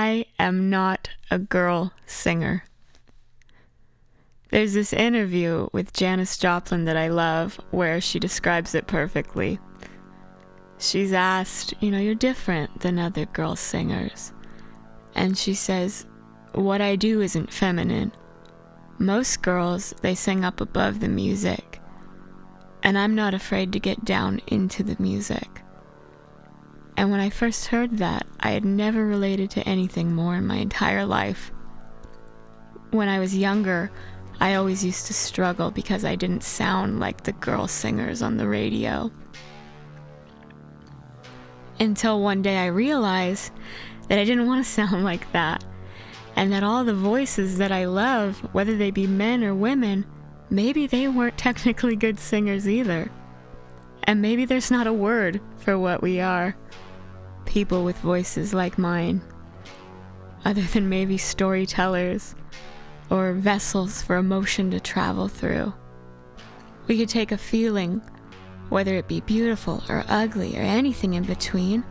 I am not a girl singer. There's this interview with Janis Joplin that I love where she describes it perfectly. She's asked, you're different than other girl singers. And she says, what I do isn't feminine. Most girls, they sing up above the music. And I'm not afraid to get down into the music. And when I first heard that, I had never related to anything more in my entire life. When I was younger, I always used to struggle because I didn't sound like the girl singers on the radio. Until one day I realized that I didn't want to sound like that, and that all the voices that I love, whether they be men or women, maybe they weren't technically good singers either. And maybe there's not a word for what we are, people with voices like mine, other than maybe storytellers or vessels for emotion to travel through. We could take a feeling, whether it be beautiful or ugly or anything in between,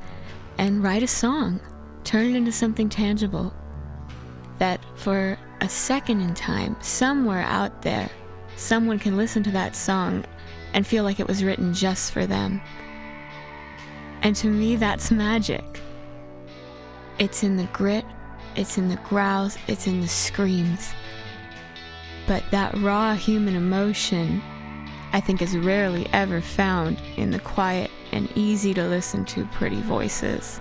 and write a song, turn it into something tangible, that for a second in time, somewhere out there, someone can listen to that song and feel like it was written just for them. And to me, that's magic. It's in the grit, it's in the growls, it's in the screams. But that raw human emotion, I think, is rarely ever found in the quiet and easy to listen to pretty voices.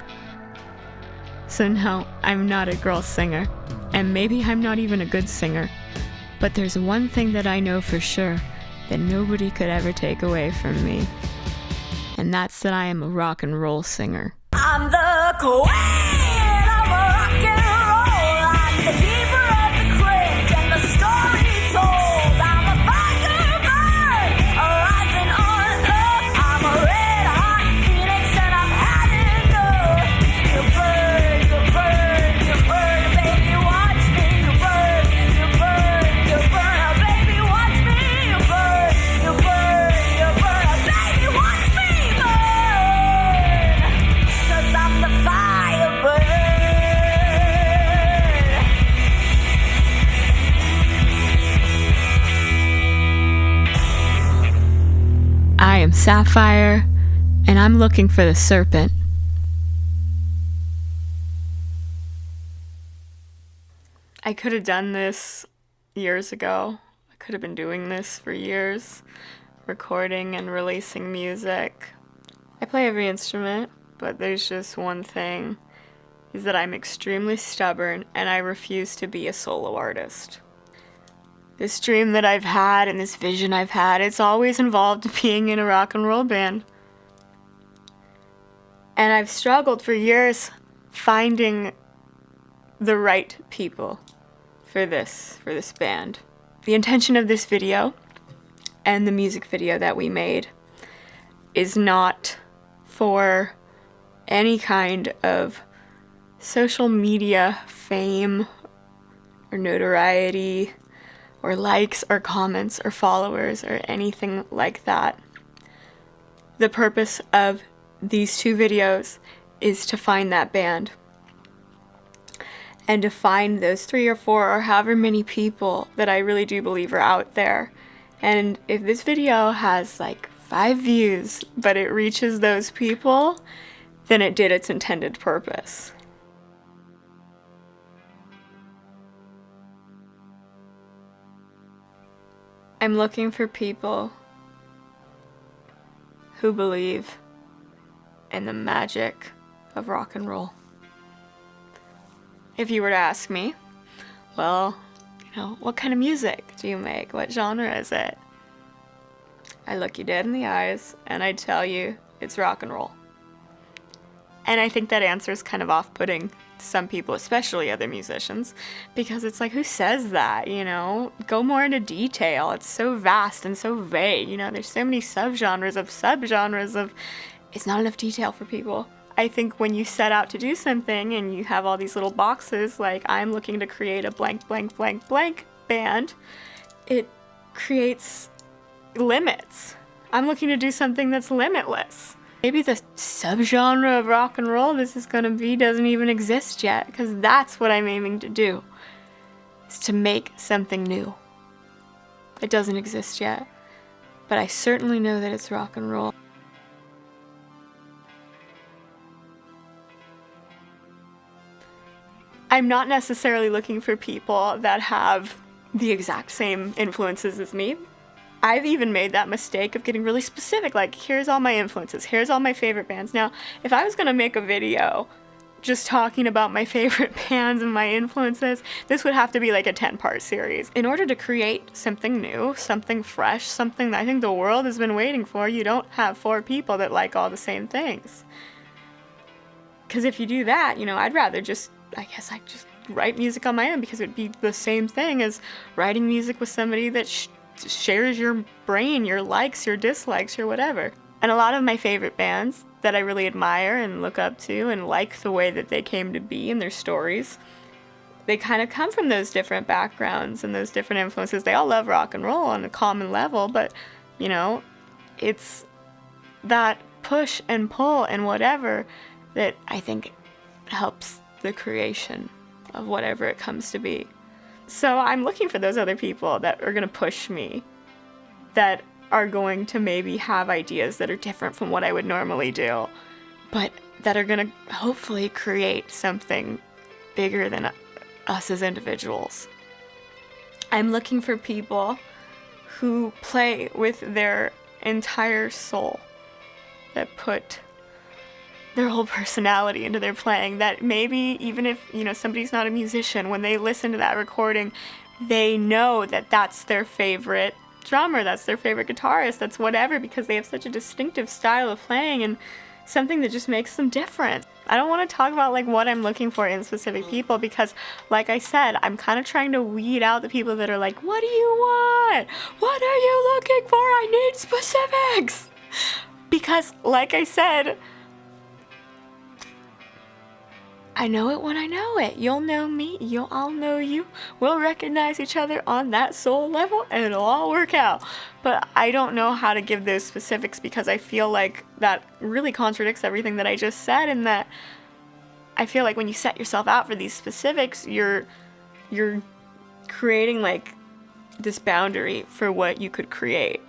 So no, I'm not a girl singer, and maybe I'm not even a good singer, but there's one thing that I know for sure that nobody could ever take away from me, and that's that I am a rock and roll singer. I'm the queen of rock and roll. I'm the keeper of the crypt and the story told. I'm a fire bird, rising on up. I'm a red hot phoenix and I've had enough. You burn, you burn, you burn, baby, watch me. You burn, you burn, you burn, oh, baby, watch me. You burn, you burn, you burn, oh, baby, watch me burn. 'Cause I'm the fire bird. I am Sapphire, and I'm looking for the Serpent. I could have done this years ago. I could have been doing this for years, recording and releasing music. I play every instrument, but there's just one thing, is that I'm extremely stubborn and I refuse to be a solo artist. This dream that I've had and this vision I've had, it's always involved being in a rock and roll band. And I've struggled for years finding the right people for this band. The intention of this video and the music video that we made is not for any kind of social media fame or notoriety or likes or comments or followers or anything like that. The purpose of these two videos is to find that band and to find those 3 or 4 or however many people that I really do believe are out there. And if this video has like 5 views, but it reaches those people, then it did its intended purpose. I'm looking for people who believe in the magic of rock and roll. If you were to ask me, well, what kind of music do you make? What genre is it? I look you dead in the eyes and I tell you it's rock and roll. And I think that answer is kind of off-putting to some people, especially other musicians, because it's like, who says that, Go more into detail. It's so vast and so vague, There's so many subgenres of, it's not enough detail for people. I think when you set out to do something and you have all these little boxes, like I'm looking to create a blank, blank, blank, blank band, it creates limits. I'm looking to do something that's limitless. Maybe the subgenre of rock and roll this is gonna be doesn't even exist yet, because that's what I'm aiming to do, is to make something new. It doesn't exist yet, but I certainly know that it's rock and roll. I'm not necessarily looking for people that have the exact same influences as me. I've even made that mistake of getting really specific, like, here's all my influences, here's all my favorite bands. Now, if I was gonna make a video just talking about my favorite bands and my influences, this would have to be like a 10-part series. In order to create something new, something fresh, something that I think the world has been waiting for, you don't have 4 people that like all the same things. Because if you do that, I'd rather just write music on my own, because it would be the same thing as writing music with somebody that shares your brain, your likes, your dislikes, your whatever. And a lot of my favorite bands that I really admire and look up to and like the way that they came to be and their stories, they kind of come from those different backgrounds and those different influences. They all love rock and roll on a common level, but, it's that push and pull and whatever that I think helps the creation of whatever it comes to be. So I'm looking for those other people that are going to push me, that are going to maybe have ideas that are different from what I would normally do, but that are going to hopefully create something bigger than us as individuals. I'm looking for people who play with their entire soul, that put their whole personality into their playing, that maybe even if, somebody's not a musician, when they listen to that recording, they know that that's their favorite drummer, that's their favorite guitarist, that's whatever, because they have such a distinctive style of playing and something that just makes them different. I don't want to talk about what I'm looking for in specific people, because like I said, I'm kind of trying to weed out the people that are like, what do you want? What are you looking for? I need specifics. Because like I said, I know it when I know it. You'll know me, I'll know you. We'll recognize each other on that soul level and it'll all work out. But I don't know how to give those specifics, because I feel like that really contradicts everything that I just said, in that I feel like when you set yourself out for these specifics, you're creating this boundary for what you could create.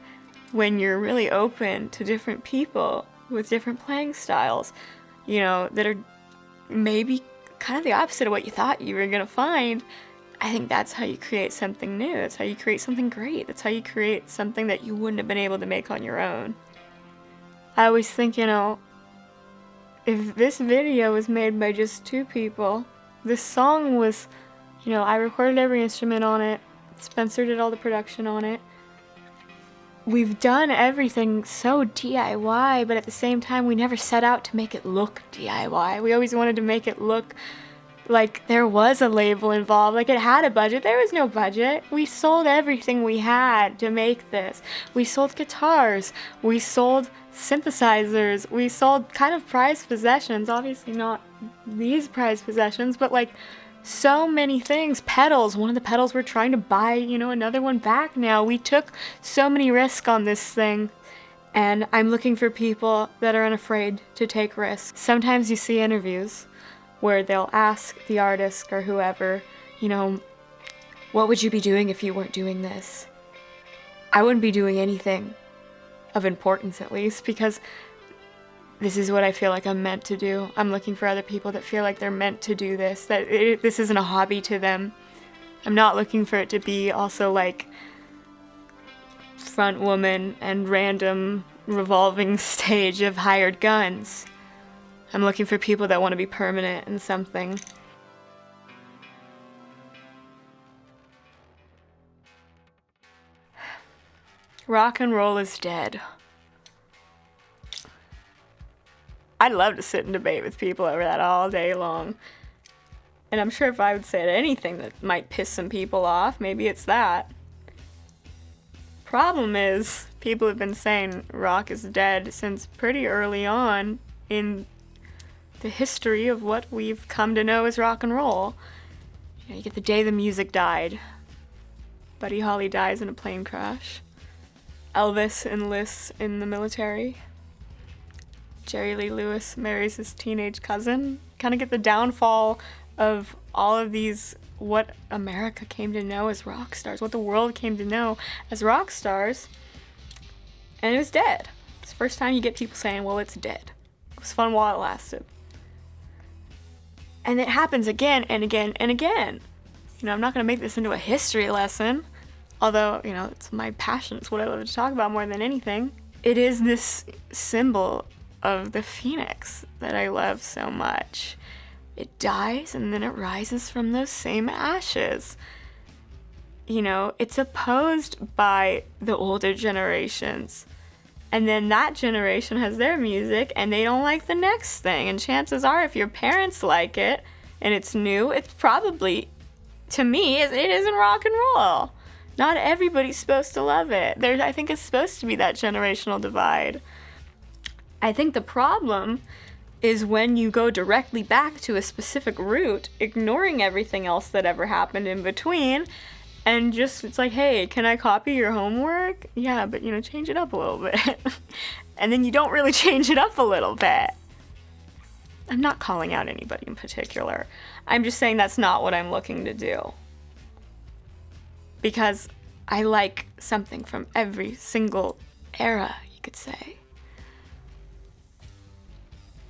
When you're really open to different people with different playing styles, that are maybe kind of the opposite of what you thought you were going to find, I think that's how you create something new. That's how you create something great. That's how you create something that you wouldn't have been able to make on your own. I always think, if this video was made by just 2 people, this song was, I recorded every instrument on it, Spencer did all the production on it. We've done everything so DIY, but at the same time, we never set out to make it look DIY. We always wanted to make it look like there was a label involved, like it had a budget. There was no budget. We sold everything we had to make this. We sold guitars. We sold synthesizers. We sold kind of prized possessions. Obviously not these prized possessions, but so many things. Pedals. One of the pedals we're trying to buy, another one back now. We took so many risks on this thing, and I'm looking for people that are unafraid to take risks. Sometimes you see interviews where they'll ask the artist or whoever, what would you be doing if you weren't doing this? I wouldn't be doing anything of importance, at least, because this is what I feel like I'm meant to do. I'm looking for other people that feel like they're meant to do this, that this isn't a hobby to them. I'm not looking for it to be also front woman and random revolving stage of hired guns. I'm looking for people that want to be permanent in something. Rock and roll is dead. I'd love to sit and debate with people over that all day long. And I'm sure if I would say anything that might piss some people off, maybe it's that. Problem is, people have been saying rock is dead since pretty early on in the history of what we've come to know as rock and roll. You get the day the music died. Buddy Holly dies in a plane crash. Elvis enlists in the military. Jerry Lee Lewis marries his teenage cousin. Kind of get the downfall of all of these, what America came to know as rock stars, what the world came to know as rock stars. And it was dead. It's the first time you get people saying, well, it's dead. It was fun while it lasted. And it happens again and again and again. I'm not going to make this into a history lesson, although, it's my passion. It's what I love to talk about more than anything. It is this symbol of the phoenix that I love so much. It dies and then it rises from those same ashes. It's opposed by the older generations. And then that generation has their music and they don't like the next thing. And chances are, if your parents like it and it's new, it's probably, to me, it isn't rock and roll. Not everybody's supposed to love it. I think it's supposed to be that generational divide. I think the problem is when you go directly back to a specific root, ignoring everything else that ever happened in between, and just, it's like, hey, can I copy your homework? Yeah, but, change it up a little bit. And then you don't really change it up a little bit. I'm not calling out anybody in particular. I'm just saying that's not what I'm looking to do. Because I like something from every single era, you could say.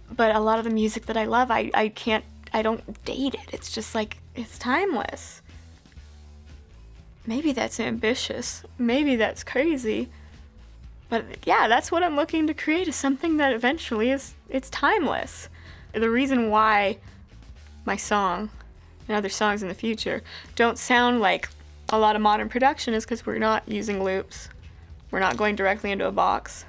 But a lot of the music that I love, I don't date it. It's just like, it's timeless. Maybe that's ambitious. Maybe that's crazy. But yeah, that's what I'm looking to create, is something that eventually it's timeless. The reason why my song and other songs in the future don't sound like a lot of modern production is because we're not using loops. We're not going directly into a box.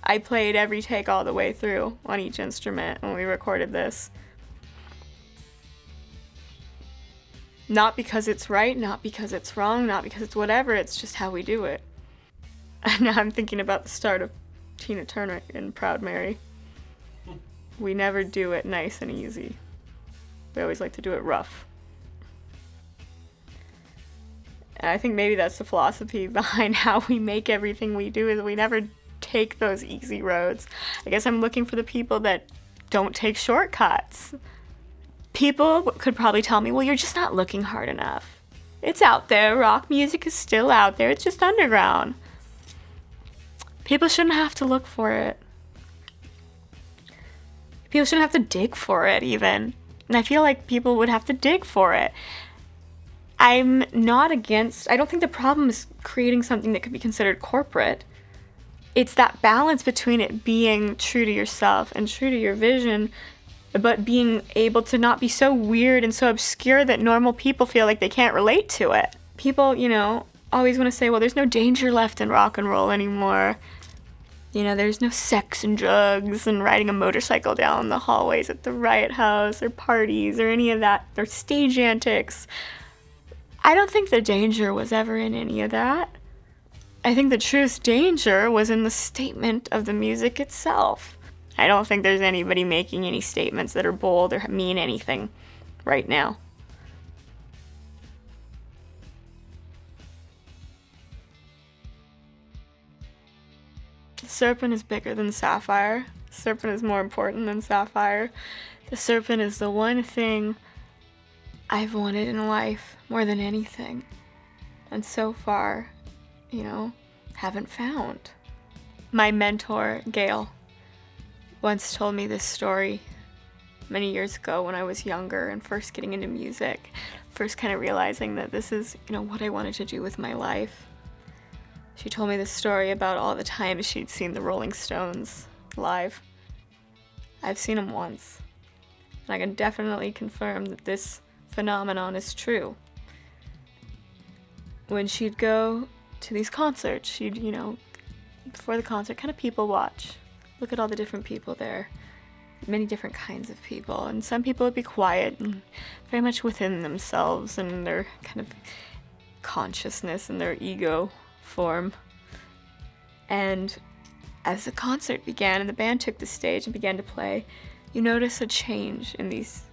I played every take all the way through on each instrument when we recorded this. Not because it's right, not because it's wrong, not because it's whatever, it's just how we do it. And now I'm thinking about the start of Tina Turner in Proud Mary. We never do it nice and easy. We always like to do it rough. And I think maybe that's the philosophy behind how we make everything we do, is we never take those easy roads. I guess I'm looking for the people that don't take shortcuts. People could probably tell me, well, you're just not looking hard enough. It's out there. Rock music is still out there. It's just underground. People shouldn't have to look for it. People shouldn't have to dig for it, even. And I feel like people would have to dig for it. I'm not against... I don't think the problem is creating something that could be considered corporate. It's that balance between it being true to yourself and true to your vision, but being able to not be so weird and so obscure that normal people feel like they can't relate to it. People, always want to say, well, there's no danger left in rock and roll anymore. There's no sex and drugs and riding a motorcycle down the hallways at the Riot House or parties or any of that, or stage antics. I don't think the danger was ever in any of that. I think the truest danger was in the statement of the music itself. I don't think there's anybody making any statements that are bold or mean anything right now. Serpent is bigger than Sapphire. Serpent is more important than Sapphire. The Serpent is the one thing I've wanted in life more than anything. And so far, haven't found. My mentor, Gail, once told me this story many years ago when I was younger and first getting into music, first kind of realizing that this is, what I wanted to do with my life. She told me this story about all the times she'd seen the Rolling Stones live. I've seen them once, and I can definitely confirm that this phenomenon is true. When she'd go to these concerts, she'd, before the concert, kind of people watch. Look at all the different people there. Many different kinds of people. And some people would be quiet and very much within themselves and their kind of consciousness and their ego form. And as the concert began and the band took the stage and began to play, you notice a change in these,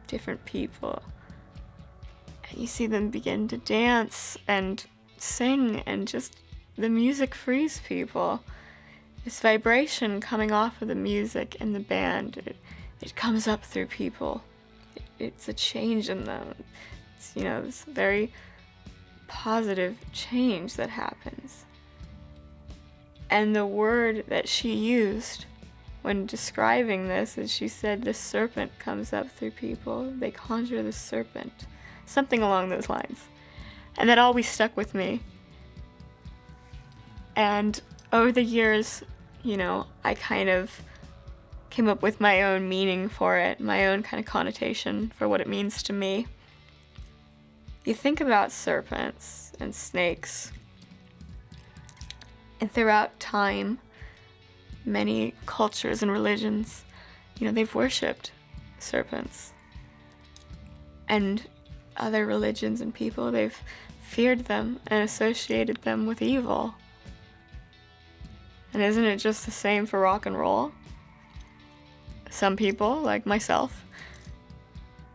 different people. And you see them begin to dance and sing, and just the music frees people. this vibration coming off of the music and the band, it comes up through people. It's a change in them. It's, this very positive change that happens. And the word that she used when describing this is, she said, the serpent comes up through people. They conjure the serpent. Something along those lines. And that always stuck with me. And over the years, I kind of came up with my own meaning for it, my own kind of connotation for what it means to me. You think about serpents and snakes, and throughout time, many cultures and religions, they've worshipped serpents. And other religions and people, they've feared them and associated them with evil. And isn't it just the same for rock and roll? Some people, like myself,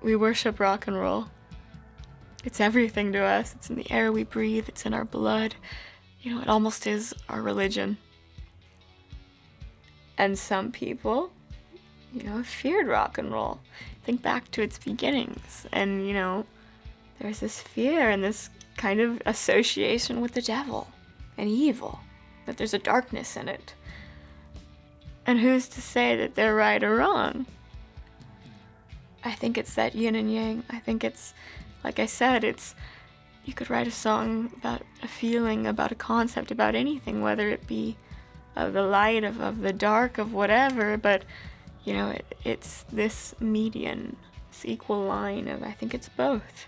we worship rock and roll. It's everything to us. It's in the air we breathe. It's in our blood. It almost is our religion. And some people, have feared rock and roll. Think back to its beginnings. And, there's this fear and this kind of association with the devil and evil. That there's a darkness in it. And who's to say that they're right or wrong? I think it's that yin and yang. I think it's, like I said, you could write a song about a feeling, about a concept, about anything, whether it be of the light, of the dark, of whatever, but, it's this median, this equal line of, I think it's both.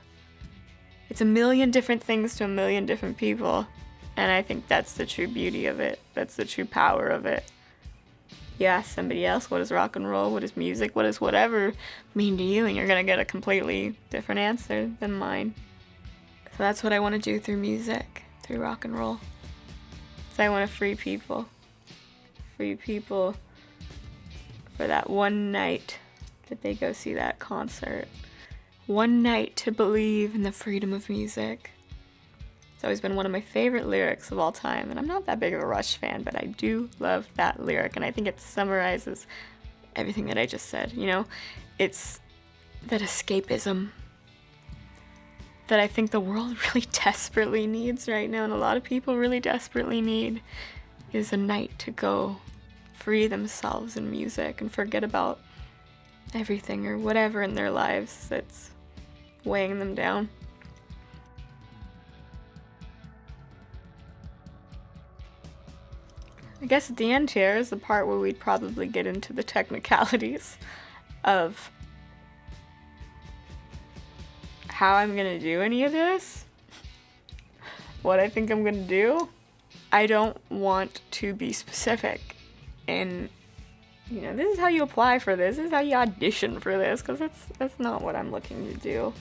It's a million different things to a million different people. And I think that's the true beauty of it. That's the true power of it. You ask somebody else, what is rock and roll? What is music? What is whatever mean to you? And you're going to get a completely different answer than mine. So that's what I want to do through music, through rock and roll. So I want to free people. Free people for that one night that they go see that concert. One night to believe in the freedom of music. It's always been one of my favorite lyrics of all time, and I'm not that big of a Rush fan, but I do love that lyric, and I think it summarizes everything that I just said. It's that escapism that I think the world really desperately needs right now, and a lot of people really desperately need, is a night to go free themselves in music and forget about everything or whatever in their lives that's weighing them down. I guess at the end here is the part where we'd probably get into the technicalities of how I'm gonna do any of this, what I think I'm gonna do. I don't want to be specific in, this is how you apply for this is how you audition for this, because that's not what I'm looking to do.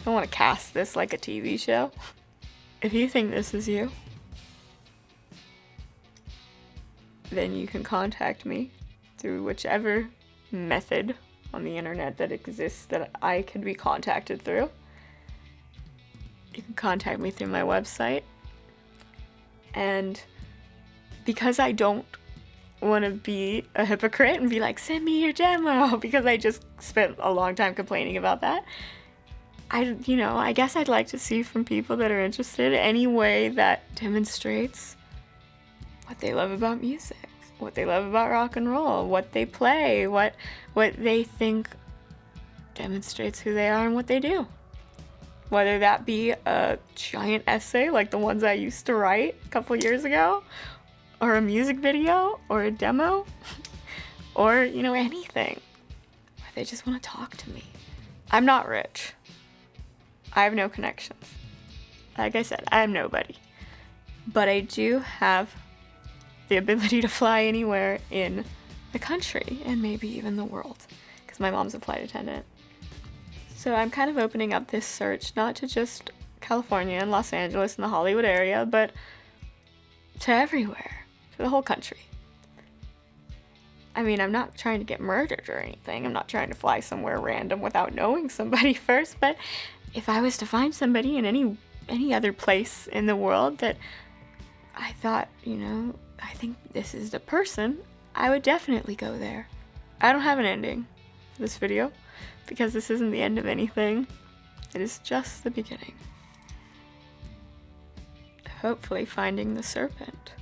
I don't want to cast this like a TV show. If you think this is you, then you can contact me through whichever method on the internet that exists that I could be contacted through. You can contact me through my website. And because I don't want to be a hypocrite and be like, send me your demo, because I just spent a long time complaining about that, I guess I'd like to see from people that are interested any way that demonstrates what they love about music, what they love about rock and roll, what they play, what they think demonstrates who they are and what they do. Whether that be a giant essay like the ones I used to write a couple years ago, or a music video, or a demo, or, anything. Or they just want to talk to me. I'm not rich. I have no connections. Like I said, I'm nobody. But I do have the ability to fly anywhere in the country and maybe even the world, because my mom's a flight attendant. So I'm kind of opening up this search not to just California and Los Angeles and the Hollywood area, but to everywhere, to the whole country. I mean, I'm not trying to get murdered or anything. I'm not trying to fly somewhere random without knowing somebody first, but if I was to find somebody in any other place in the world that I thought, I think this is the person. I would definitely go there. I don't have an ending for this video because this isn't the end of anything. It is just the beginning. Hopefully finding the serpent.